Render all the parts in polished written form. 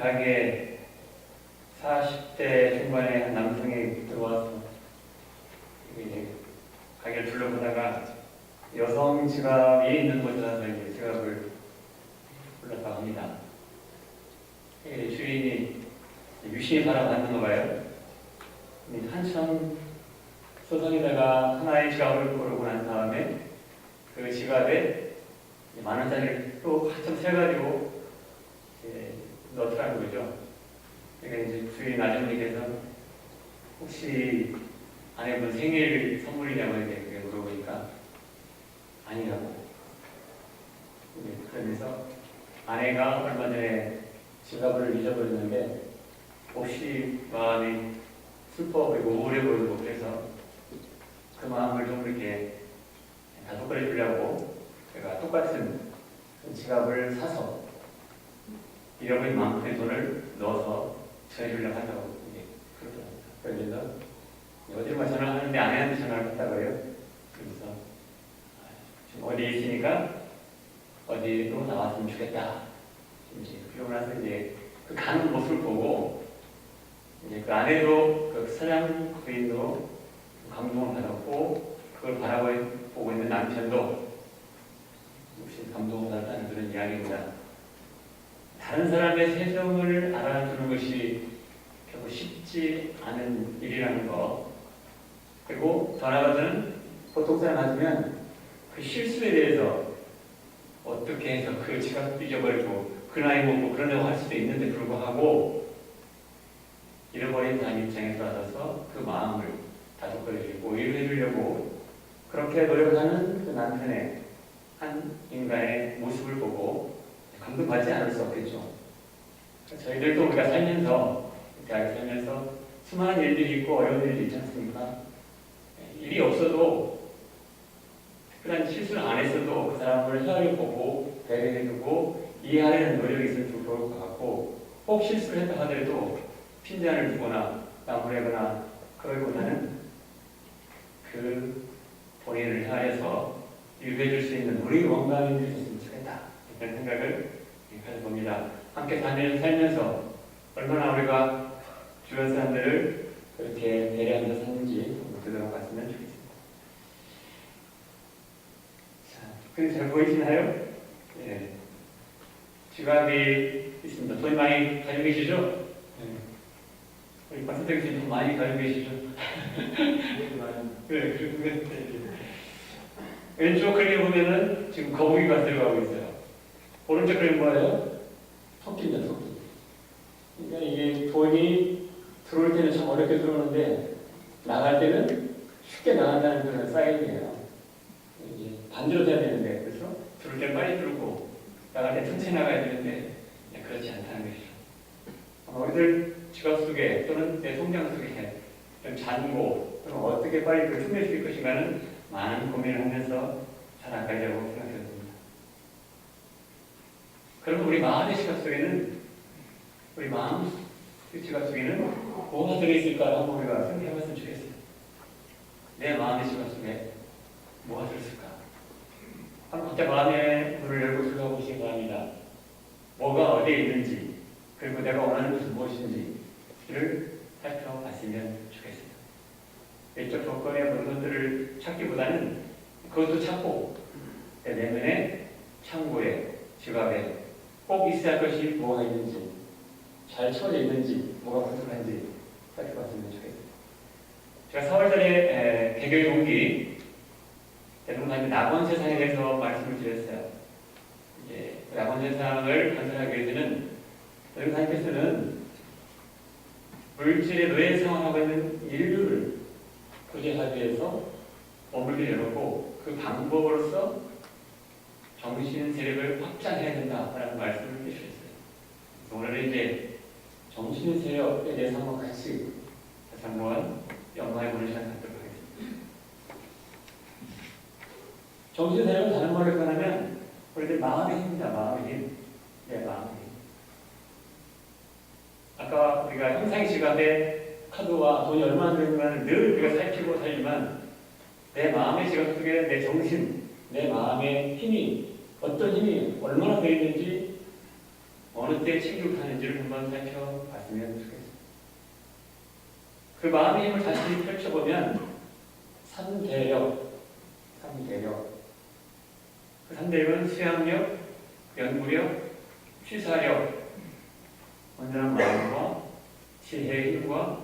가게에 40대 중반의 한 남성이 들어와서 이제 가게를 둘러보다가 여성 지갑이 있는 곳에 가서 이제 지갑을 불렀다고 합니다. 주인이 유심히 바라봤는가 봐요. 한참 소선에다가 하나의 지갑을 고르고 난 다음에 그 지갑에 10,000원짜리를 또 한참 세가지고 넣더라는 거죠. 그러니까 이제 주인 아주머니께서 혹시 아내분 생일 선물이냐고 이렇게 물어보니까 아니라고. 그러면서 아내가 얼마 전에 지갑을 잊어버렸는데 혹시 마음이 슬퍼 보이고 우울해 보이고 그래서 그 마음을 좀 이렇게 다독거려 주려고 제가 똑같은 지갑을 사서 잃어버린 만큼의 돈을 넣어서 전해주려고 한다고 이제 그러더라고요. 그래서 어디로 전화를 하는데 아내한테 전화를 했다고 해요. 그래서 지금 어디에 있으니까 어디로 나왔으면 좋겠다. 이제 그러고 나서 이제 그 가는 모습을 보고 이제 그 아내도 그 사장 부인도 감동을 받았고 그걸 바라보고 있는 남편도 역시 감동을 받았다는 그런 이야기입니다. 다른 사람의 세정을 알아주는 것이 결국 쉽지 않은 일이라는 거. 그리고 더 나아가서는 보통 사람 같으면 그 실수에 대해서 어떻게 해서 그 지갑 잊어버리고 그 나이 먹고 그러려고 할 수도 있는데 불구하고 잃어버린 사람 입장에 들어서 그 마음을 다독거려주고 위로해 주려고 그렇게 노력하는 그 남편의 한 인간의 모습을 보고 감동받지 않을 수 없겠죠. 저희들도 우리가 살면서 대학에 살면서 수많은 일들이 있고 어려운 일들이 있지 않습니까? 일이 없어도 특별한 실수를 안 했어도 그 사람을 헤아려 보고 배려해주고 이해하려는 노력이 있으면 좀 좋을 것 같고 혹 실수를 했다 하더라도 핀잔을 두거나 나무래거나 그러기보다는 그 본인을 헤아려서 위로해줄 수 있는 우리 원감이 되셨으면 좋겠다 이런 생각을 가져봅니다. 함께 살면서 얼마나 우리가 주변 사람들을 그렇게 배려하면서 사는지 그대로 갔으면 좋겠습니다. 자, 그게 잘 보이시나요? 예. 지갑이 있습니다. 돈 많이 가지고 계시죠? 네. 우리 박사님 돈 많이 가지고 계시죠? 그래, 왼쪽 그림 보면은 지금 거북이가 들어가고 있어요. 오른쪽 그림 뭐예요? 토끼입니다, 토끼. 그러니까 이게 돈이 들어올 때는 참 어렵게 들어오는데 나갈 때는 쉽게 나간다는 그런 사인이에요. 이게 반대로 돼야 되는데, 그래서 들어올 때는 빨리 들어오고 나갈 때 천천히 나가야 되는데 그렇지 않다는 것이죠. 우리들 지갑 속에 또는 내 통장 속에 좀 잔고 또는 어떻게 빨리 그걸 숨길 수 있을 것인가는 많은 고민을 하면서 살아가려고 생각했습니다. 그럼 우리 마음의 지갑 속에는 우리 마음 지갑 속에는 뭐가 들어있을까 한번 우리가 생각해봤으면 좋겠어요. 내 마음의 지갑 속에 뭐가 들어있을까? 한번 각자 마음의 문을 열고 들어가 보시기 바랍니다. 뭐가 어디에 있는지 그리고 내가 원하는 것은 무엇인지를 살펴봤으면 좋겠습니다. 외적 조건의 물건들을 찾기보다는 그것도 찾고 내 내면의 창고에 지갑에 꼭 있어야 할 것이 뭐가 있는지 잘 채워져 있는지 뭐가 부족한지 살펴봤으면 좋겠습니다. 제가 4월달에 개교의 동기 대동사님 낙원 세상에 대해서 말씀을 드렸어요. 이제 낙원 세상을 건설하기 위해서는 대동사님께서는 물질의 노예 생활하고 있는 인류를 구제하기 위해서 건물을 열었고 그 방법으로서 정신 세력을 확장해야 된다라는 말씀을 해주셨어요. 오늘은 이제 정신 세력에 대해서 한번 같이 다시 한번 연마해 보는 시간 갖도록 하겠습니다. 정신 세력은 다른 말로 표현하면 우리들 마음의 힘입니다. 마음의 힘. 네, 마음의 힘. 아까 우리가 형상 지갑에 카드와 돈이 얼마나 들어있는가를 늘 우리가 살피고 살지만 내 마음의 지갑 속에 내 정신, 내 마음의 힘이 어떤 힘이 얼마나 되어 있는지 어느 때 침묵하는지를 한번 살펴봤으면 좋겠습니다. 그 마음의 힘을 다시 펼쳐보면 3대력, 그 3대력은 수양력, 연구력, 취사력, 온전한 마음과 지혜의 힘과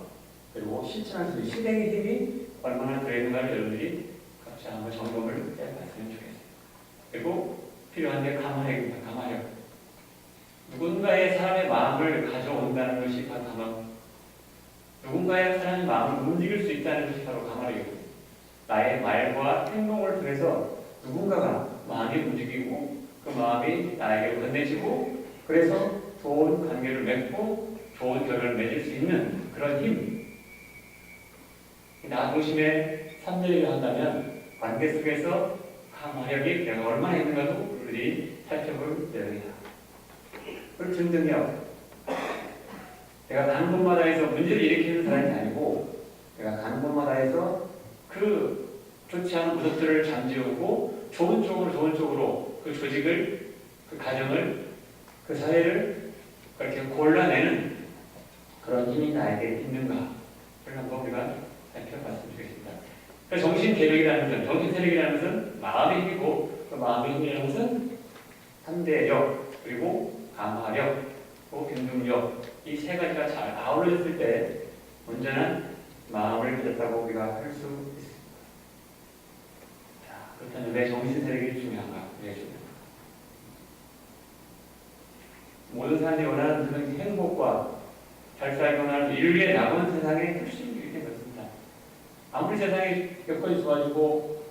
그리고 실천할 수 있는 실행의 힘이 얼마나 들어있는가를 여러분들이 각자 한번 점검을 해봤으면 좋겠습니다. 그리고 필요한데 감화력입니다. 감화력. 누군가의 사람의 마음을 가져온다는 것이 바로 감화. 누군가의 사람의 마음을 움직일 수 있다는 것이 바로 감화력입니다. 나의 말과 행동을 통해서 누군가가 마음이 움직이고 그 마음이 나에게 건네지고 그래서 좋은 관계를 맺고 좋은 결과를 맺을 수 있는 그런 힘. 나 중심의 3대력을 한다면 관계 속에서 감화력이 내가 얼마나 있는가도 우리들이 살펴볼 내용이다. 그리고 긍정력. 내가 가는 곳마다 해서 문제를 일으키는 사람이 아니고 내가 가는 곳마다 해서 그 좋지 않은 모습들을 잠재우고 좋은 쪽으로 그 조직을, 그 가정을, 그 사회를 그렇게 골라내는 그런 힘이 나에게 있는가 그걸 한번 우리가 살펴봤으면 좋겠습니다. 그래서 정신계력이라는 것은, 정신세력이라는 것은 마음의 힘이고 그 마음의 힘이라는 것은 3대력 그리고 감화력, 긍정력 이 세 가지가 잘 아울러졌을 때 온전한 마음을 가졌다고 우리가 할 수 있습니다. 자, 그렇다면 왜 정신세력이 중요한가? 왜 중요한가? 모든 사람들이 원하는 그런 행복과 잘 살기 원하는 인류의 남은 세상에 훨씬 이렇게 그렇습니다. 아무리 세상이 여건이 좋아지고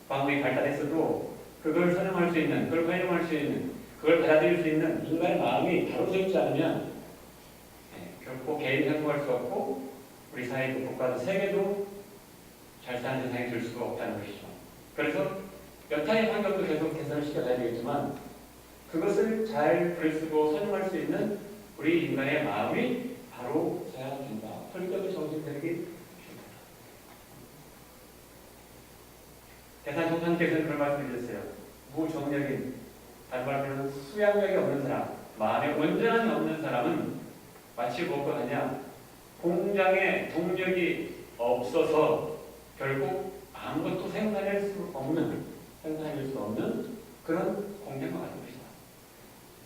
방법이 발달했어도 그걸 선용할 수 있는, 그걸 활용할 수 있는, 그걸 받아들일 수 있는 인간의 마음이 바로서 있지 않으면 결코 개인이 행복할 수 없고 우리 사회도 국가도 세계도 잘 사는 세상이 될 수가 없다는 것이죠. 그래서 여타의 환경도 계속 개선을 시켜가야 되겠지만 그것을 잘 글쓰고 선용할 수 있는 우리 인간의 마음이 바로 서야 된다. 그러니까 정신세력이 필요하다. 대산 총장께서는 그런 말씀을 드렸어요. 무정력인, 다른 말로는 수양력이 없는 사람, 마음에 온전함이 없는 사람은 마치 무엇과 같냐? 공장에 동력이 없어서 결국 아무것도 생산할 수 없는 그런 공장과 같은 것이다.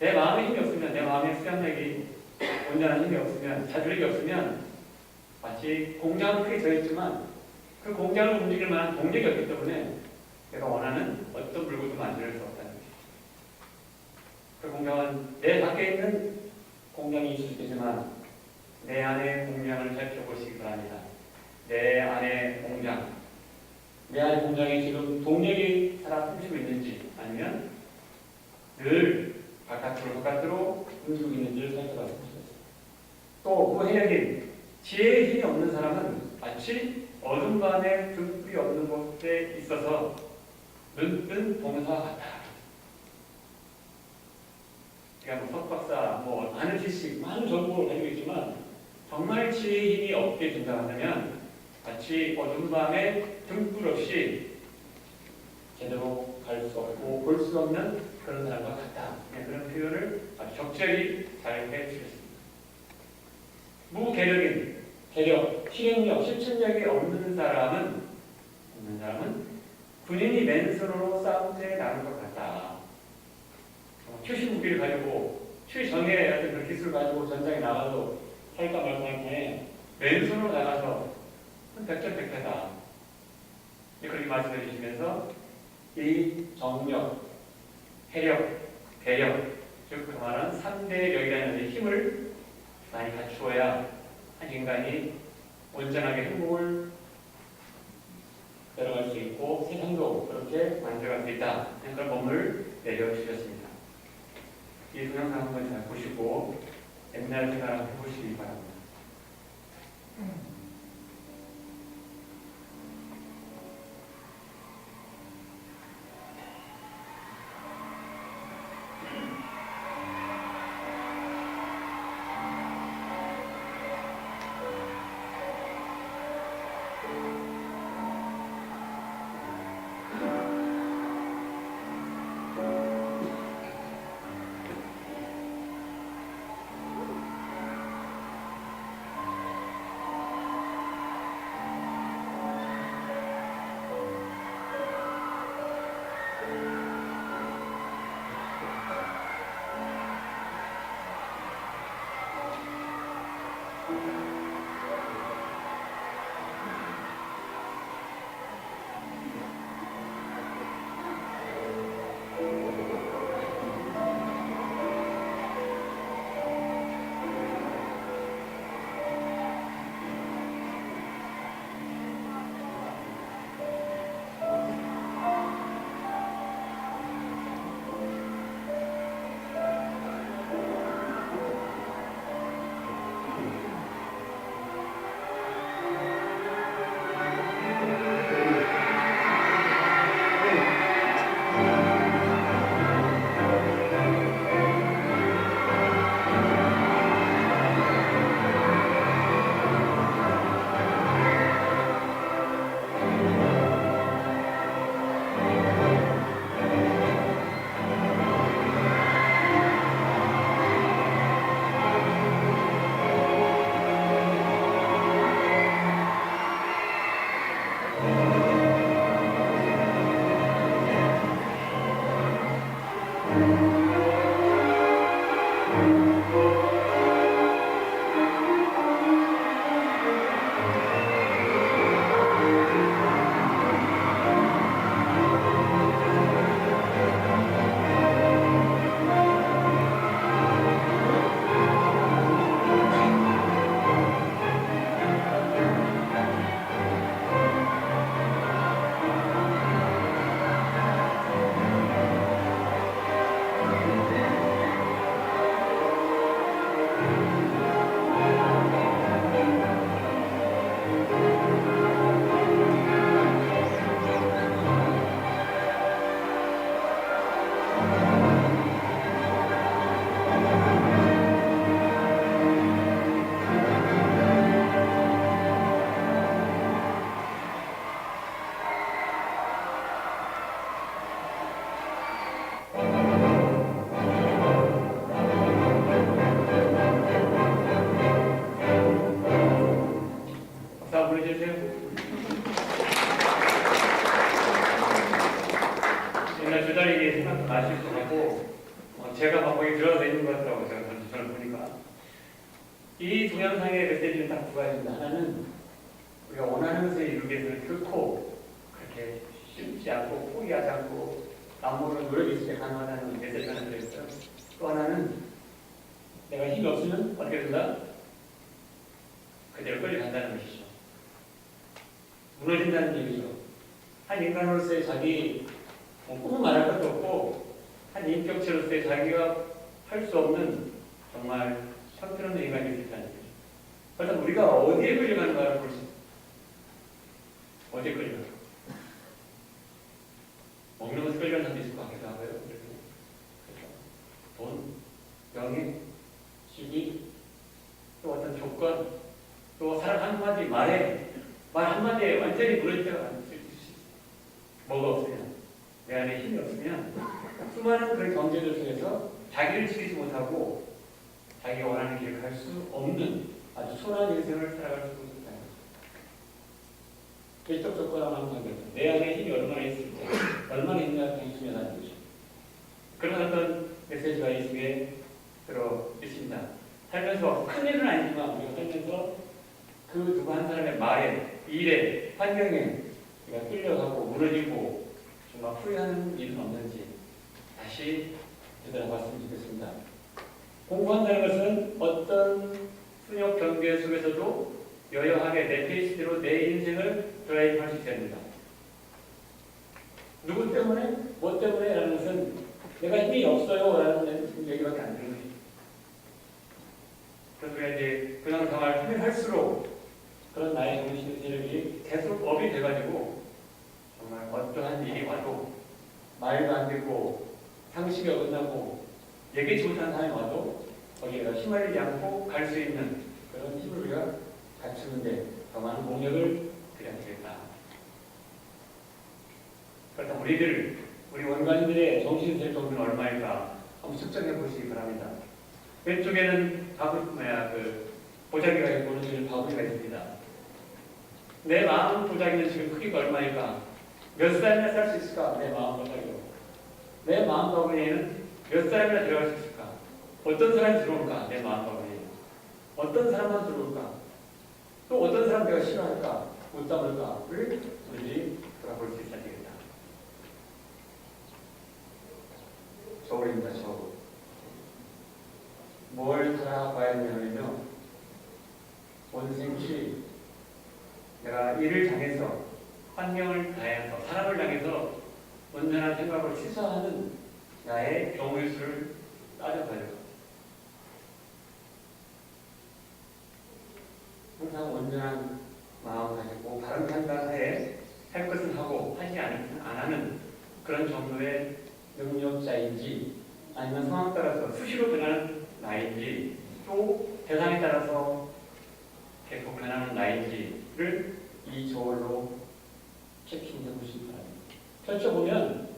내 마음에 힘이 없으면, 내 마음의 수양력이 온전한 힘이 없으면, 자주력이 없으면 마치 공장은 크게 져있지만 그 공장을 움직일 만한 동력이 없기 때문에 내가 원하는 어떤 물건도 만들 수 없다는 것이죠. 그 공장은 내 밖에 있는 공장이 있을 수 있지만 내 안의 공장을 살펴보시기 바랍니다. 내 안의 공장에 지금 동력이 살아 숨쉬고 있는지 아니면 늘 바깥으로 움직이고 있는지를 살펴봤으면 좋겠습니다. 또 무해력인 지혜의 힘이 없는 사람은 마치 어둠 밤에 등불이 없는 곳에 있어서 눈뜬 봉사와 같다. 그러니까 석박사, 많은 지식, 많은 정보를 가지고 있지만 정말 지혜의 힘이 없게 된다면 마치 어둠 밤에 등불 없이 제대로 갈 수 없고 볼 수 없는 그런 사람과 같다. 그런 표현을 아주 적절히 잘 해주셨습니다. 무계력인, 계력, 실행력, 실천력이 없는 사람은 군인이 맨손으로 싸움 때 나올 것 같다. 최신 무기를 가지고 최정의 어떤 그 기술을 가지고 전장에 나가도 살까 말까 할 때 맨손으로 나가서 백전백패다. 그렇게 말씀해 주시면서 이 정력, 해력, 배력, 즉 그 말은 3대력이라는 힘을 많이 갖추어야 한 인간이 온전하게 행복을 들어갈 수 있고 세상도 그렇게 만들어갈 수 있다. 그런 법문을 내려주셨습니다. 이 동영상 한번 잘 보시고 옛날 생각을 해보시기 바랍니다. 제가 막 거기 들어가서 있는 것 같더라고요. 제가 저를 보니까. 이 동영상의 메시지는 딱 두 가지입니다. 하나는 우리가 원하는 것을 이루기 위해서는 결코 그렇게 쉽지 않고 포기하지 않고 아무런 노력이 있을 때 가능하다는 메시지가 하나 들어있어요. 또 하나는 내가 힘이 없으면 어떻게 된다? 그대로 끌려간다는 것이죠. 무너진다는 얘기죠. 한 인간으로서의 자기 꿈은 말할 것도 없고 한 인격체로서의 자기가 할 수 없는 정말 형편없는 인간이 있다는 거죠. 그래서 우리가 어디에 끌려가는가를 볼 수 있어요. 어디에 끌려가요? 먹는 것에 끌려가는 사람도 있을 것 같기도 하고요. 그렇죠? 돈, 명예, 시기, 또 어떤 조건, 또 사람 한마디 말 한마디에 완전히 무너질 때가 많을 수 있어요. 뭐가 없으면, 내 안에 힘이 없으면 수많은 그런 경제들 속에서 자기를 지키지 못하고 자기가 원하는 길을 갈 수 없는 아주 소란한 인생을 살아갈 수 있다. 일적 조건하고는 관계없다. 내 안에 힘이 얼마나 있을 때, 얼마나 있느냐가 굉장히 중요하다는 거죠. 그런 어떤 메시지가 이 속에 들어 있습니다. 살면서 큰 일은 아니지만 우리가 살면서 그 누구 한 사람의 말에, 일에, 환경에 우리가 끌려가고 무너지고 정말 후회하는 일은 없는지 다시 되돌아봤으면 좋겠습니다. 공부한다는 것은 어떤 순역 경계 속에서도 여여하게 내 페이스대로 내 인생을 드라이브할 수 있어야 합니다. 누구 때문에? 뭐 때문에? 라는 것은 내가 힘이 없어요 라는 얘기밖에 안 되는 거죠. 그래서 우리가 이제 근황생활 하면 할수록 그런 나의 정신 세력이 계속 업이 돼가지고 정말 어떠한 일이 와도 말도 안 되고 상식이 어긋나고 예기치 못한 사람이 와도 거기에다 휘말리지 않고 갈 수 있는 그런 힘을 우리가 갖추는데 더 많은 공력을 드려야 되겠다. 그렇다면 우리 원관인들의 정신세력 정도는 얼마일까 한번 측정해 보시기 바랍니다. 왼쪽에는 보자기가 있고 오른쪽에는 바구니가 있습니다. 내 마음 보자기는 지금 크기가 얼마일까? 몇 사람이나 살 수 있을까? 내 마음 보자기로. 내 마음 바구니에는 몇 사람이나 들어갈 수 있을까? 어떤 사람이 들어올까? 내 마음 바구니에. 어떤 사람만 들어올까? 또 어떤 사람 내가 싫어할까? 못 담을까?를 우리들이 돌아볼 수 있어야 되겠다. 저울입니다. 저울. 뭘 살아봐야 되냐면요. 온생치 내가 일을 당해서 환경을 다해서 사람을 당해서 온전한 생각을 취사하는 나의 경우의 수를 따져봐요. 항상 온전한 마음을 가지고 바른 판단하에 할 것은 하고 하지 안 하는 그런 정도의 능력자인지 아니면 상황 따라서 수시로 변하는 나인지 또 대상에 따라서 계속 변하는 나인지를 이 저울로 체킹해 보시기 바랍니다. 펼쳐보면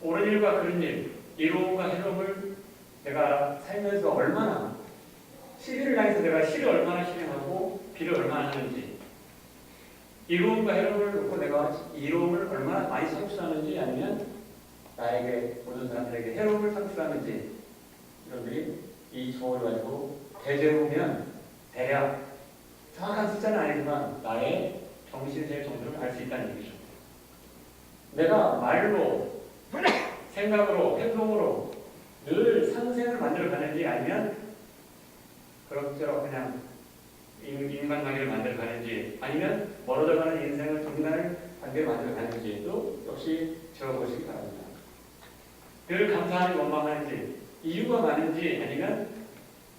옳은 일과 그른 일, 이로움과 해로움을 내가 살면서 얼마나 시비를 당해서 내가 시를 얼마나 실행하고 비를 얼마나 하는지 이로움과 해로움을 놓고 내가 이로움을 얼마나 많이 상출하는지 아니면 나에게 모든 사람들에게 해로움을 상출하는지 여러분들이 이 저울을 가지고 대재보면 대략 정확한 숫자는 아니지만 나의 정신세력 정도를 알 수 있다는 얘기죠. 내가 말로 생각으로 행동으로 늘 상생을 만들어 가는지 아니면 그럭저럭 그냥 인간관계를 만들어 가는지 아니면 멀어져 가는 인생을 중간을 관계를 만들어 가는지도 역시 적어보시기 바랍니다. 늘 감사하는지 원망하는지 이유가 많은지 아니면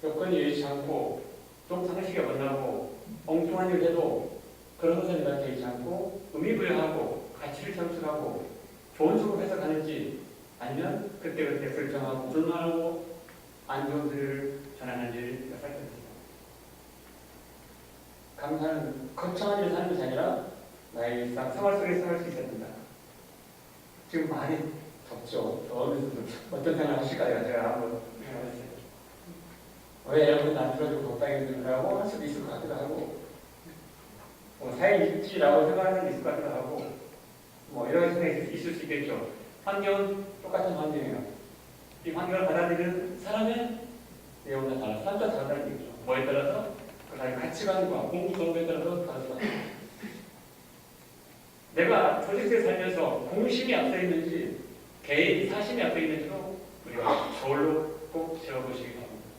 여건이 여의치 않고 좀 상식이 어긋나고 엉뚱한 일 해도 그런 것에 내가 개의치 않고 의미부여하고 가치를 창출하고 좋은 쪽으로 해석하는지 아니면 그때그때 불평하고 불만하고 안 좋은 소리를 전하는지를 살펴보세요. 감사는 거창한 일을 사는 것이 아니라 나의 일상 생활 속에서 할 수 있어야 된다. 지금 많이 덥죠. 더우면서 어떤 생각을 하실까요? 제가 한번 생각해봤어요. 왜 에어컨 안 틀어주고 덥다고 들으라고 할 수도 있을 것 같기도 하고 사회 있지라고 생각하는 게 있을 것 같기도 하고 여러 가지 생각이 있을 수 있겠죠. 환경은 똑같은 환경이에요. 이 환경을 받아들이는 사람의 내용에 따라 사람과 다르다는 얘기죠. 뭐에 따라서 그 사람의 가치관과 공부 정도에 따라서 다르다. 내가 조직에 살면서 공심이 앞서 있는지 개인 사심이 앞서 있는지도 우리가 저울로 꼭 재어보시기 바랍니다.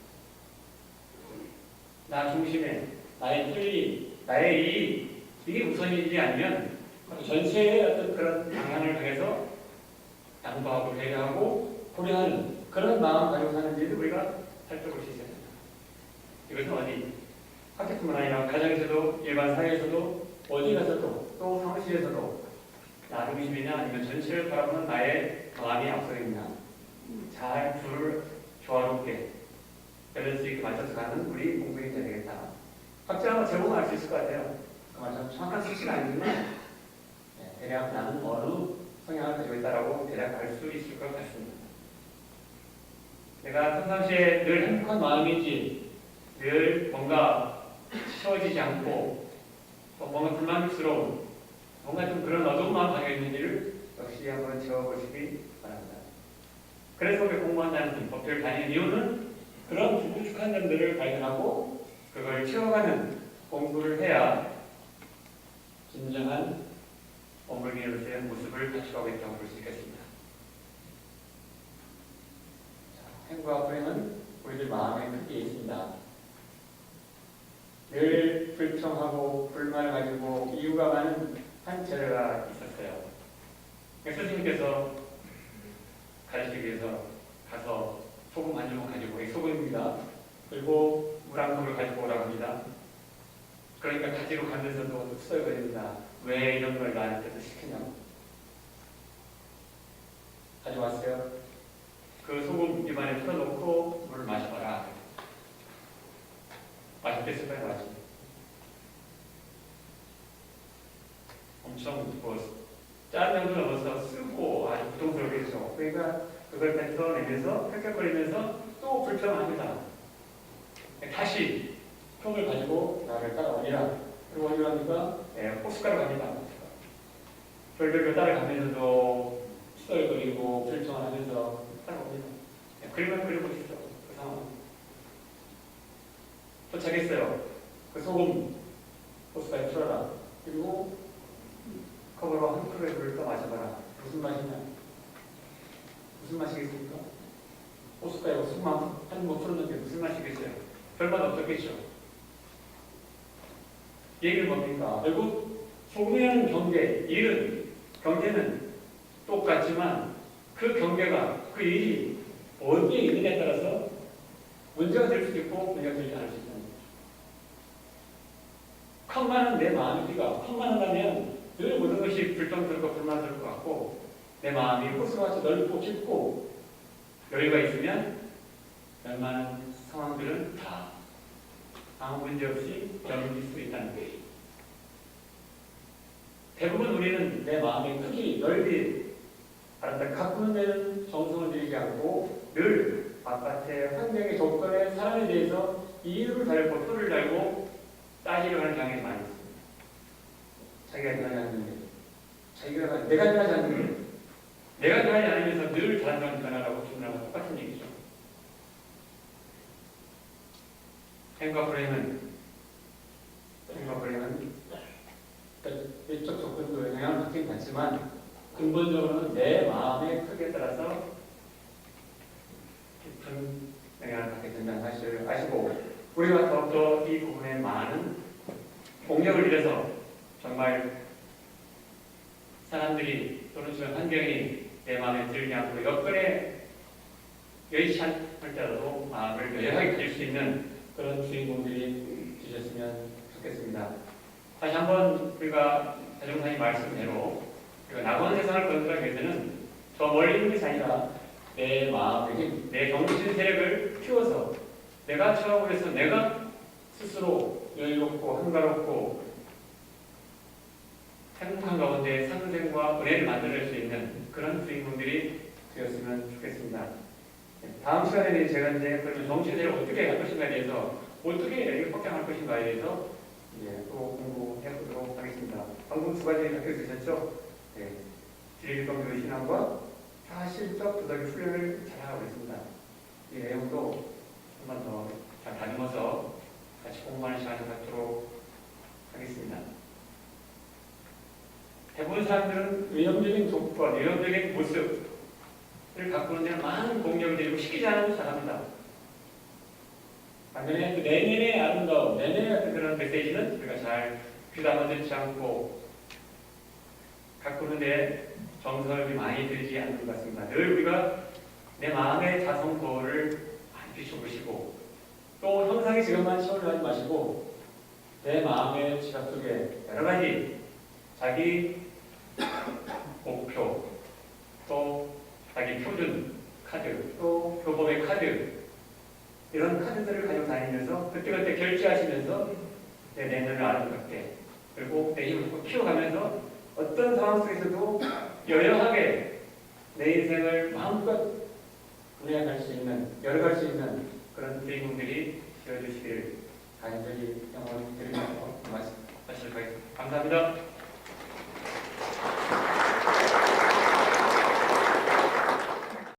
나 중심에 나의 틀리, 나의 이익, 이게 우선이지 아니면 전체의 어떤 그런 방향을 향해서 양보하고 배려하고 고려하는 그런 마음 가지고 사는지도 우리가 살펴볼 수 있어야 됩니다. 이것은 어디 학교뿐만 아니라 가정에서도 일반 사회에서도 어디 가서도 또 사무실에서도 나 중심이냐 아니면 전체를 바라보는 나의 마음이 앞서 있냐 잘 둘을 조화롭게 밸런스 있게 맞춰서 가는 우리 공부인이 되야 되겠다. 각자 제목은 알 수 있을 것 같아요. 그 말처럼 정확한 수치는 아니지만 대략 나는 어느 성향을 가지고 있다라고 대략 알 수 있을 것 같습니다. 내가 평상시에 늘 행복한 마음인지 늘 뭔가 쉬워지지 않고 또 뭔가 불만스러운 뭔가 좀 그런 어두운 마음 가지고 있는지를 역시 한번 지어보시기 바랍니다. 그래서 우리 공부한다는 법대를 다니는 이유는 그런 부족한 점들을 발견하고 그걸 채워가는 공부를 해야 진정한 어머니로서의 모습을 갖춰가고 있다고 볼 수 있겠습니다. 자, 행과 불행은 우리들 마음의 크기에 있습니다. 늘 불평하고 불만을 가지고 이유가 많은 한 제자가 있었어요. 스님께서 가르치기 위해서 가서 소금 한 주먹 가지고 소금입니다. 그리고 물 한 컵을 가지고 오라고 합니다. 그러니까 가지러 가면서도 투덜거립니다. 왜 이런 걸 나한테도 시키냐고. 가져왔어요. 그 소금 입안에 풀어놓고 물을 마셔봐라. 맛있겠을까요? 맛이 엄청 짠 양도 넣어서 쓰고 아주 고통스럽게 했죠. 그러니까 그걸 뱉어내면서 펼쩍거리면서 또 불평합니다. 다시 평을 가지고 나를 따라오니라. 그리고 어디로 갑니까? 호숫가로 갑니다. 별별별 따라가면서도 수덜거리고 불평하면서 따라옵니다. 그림을 그려보시죠. 그 상황. 도착했어요. 그 소금 호숫가에 풀어라. 그리고 컵으로 한 컵의 물을 더 마셔봐라. 무슨 맛이냐? 무슨 맛이겠습니까? 호숫가에 소금 한번 풀었는데 무슨 맛이겠어요? 별맛 없었겠죠. 얘기는 뭡니까? 결국 소금이라는 경계, 일은, 경계는 똑같지만 그 경계가, 그 일이 어디에 있느냐에 따라서 문제가 될 수도 있고 문제가 되지 않을 수 있는 거죠. 컵만은 내 마음이니까 컵만 한다면 늘 모든 것이 불평스럽고 불만스러울 것 같고 내 마음이 호수같이 넓고 깊고 여유가 있으면 웬만한 상황들은 다 아무 문제 없이 넘길 수 있다는 것이죠. 대부분 우리는 내 마음의 크기, 넓이, 가꾸는 데는 정성을 들이지 않고 늘 바깥의 환경의 조건에 사람에 대해서 이유를 달고 표를 달고 따지려 하는 경향이 많이 있습니다. 자기가 변하지 않는 일, 내가 변하지 않는 일, 내가 변하지 않으면서 늘 다른 사람 변하라고 주문하고 똑같은 얘기죠. 행과 불행은 외적 조건도 영향을 받긴 받지만 근본적으로는 내 마음의 크기에 따라서 깊은 영향을 받게 된다는 사실을 아시고 우리가 더욱더 이 부분에 많은 공력을 들여서 정말 사람들이 또는 주변 환경이 내 마음에 들지 않고 여건에 여의치 않을지라도 마음을 여유하게 가질 수 있는 그런 주인공들이 되셨으면 좋겠습니다. 다시 한번 우리가 대종사님 말씀대로 우리가 낙원 세상을 건설하기 위해서는 저 멀리 있는 것이 아니라 내 마음의 힘, 내 정신 세력을 키워서 내가 처하고 해서 내가 스스로 여유롭고 한가롭고 행복한 가운데 상생과 은혜를 만들어낼 수 있는 그런 주인공들이 되었으면 좋겠습니다. 다음 시간에는 제가 이제 그러면 정신세를 어떻게 할 것인가에 대해서 어떻게 확장할 것인가에 대해서 또 공부해 보도록 하겠습니다. 방금 두 가지 적혀 주셨죠? 진리일동교의 신앙과 사실적 도덕의 훈련을 잘하고 있습니다. 이 내용도 한 번 더 잘 다듬어서 같이 공부하는 시간을 갖도록 하겠습니다. 대부분 사람들은 외형적인 조건, 외형적인 모습을 가꾸는 데는 많은 공력을 들이고 시키지 않아도 잘합니다. 반면에 그 내면의 아름다움, 내면의 같은 그런 메시지는 우리가 잘 귀담아 듣지 않고 가꾸는 데 정성을 많이 들이지 않는 것 같습니다. 늘 우리가 내 마음의 자성 거울을 많이 비춰보시고 또 형상의 지금만 시험을 하지 마시고 내 마음의 지갑 속에 여러 가지 자기 목표 또 자기 표준 카드 또 교법의 카드 이런 카드들을 가지고 다니면서 그때그때 결제하시면서 내 내면을 아름답게 그리고 내 힘을 키워가면서 어떤 상황 속에서도 여여하게 내 인생을 마음껏 운행할 수 있는 열어갈 수 있는 그런 주인공들이 되어주시기를 간절히 영원히 드리면서 말씀하시도록 하겠습니다. 감사합니다.